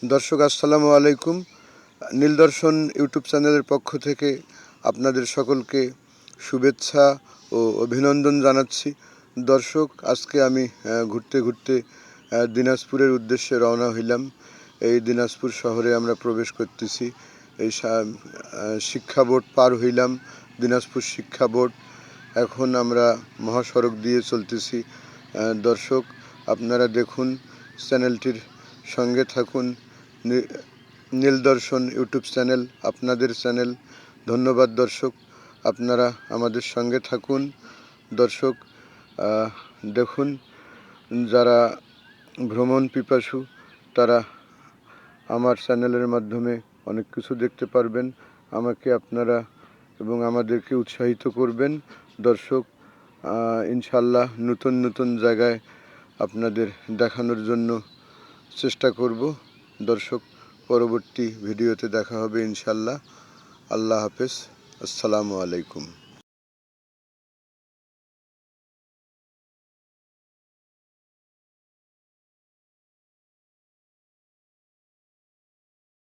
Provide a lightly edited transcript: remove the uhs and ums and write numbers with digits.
দর্শক আসসালামু আলাইকুম। নীলদর্শন ইউটিউব চ্যানেলের পক্ষ থেকে আপনাদের সকলকে শুভেচ্ছা ও অভিনন্দন জানাচ্ছি। দর্শক, আজকে আমি ঘুরতে ঘুরতে দিনাজপুরের উদ্দেশ্যে রওনা হইলাম। এই দিনাজপুর শহরে আমরা প্রবেশ করতেছি। এই শিক্ষা বোর্ড পার হইলাম, দিনাজপুর শিক্ষা বোর্ড। এখন আমরা মহাসড়ক দিয়ে চলতেছি। দর্শক, আপনারা দেখুন, চ্যানেলটির সঙ্গে থাকুন। নীলদর্শন ইউটিউব চ্যানেল আপনাদের চ্যানেল। ধন্যবাদ দর্শক, আপনারা আমাদের সঙ্গে থাকুন। দর্শক, দেখুন, যারা ভ্রমণ পিপাসু তারা আমার চ্যানেলের মাধ্যমে অনেক কিছু দেখতে পারবেন। আমাকে আপনারা এবং আমাদেরকে উৎসাহিত করবেন। দর্শক, ইনশাল্লাহ নতুন নতুন জায়গায় আপনাদের দেখানোর জন্য চেষ্টা করব। দর্শক, পরবর্তী ভিডিওতে দেখা হবে ইনশাল্লাহ। আল্লাহ হাফেজ, আসসালামু আলাইকুম।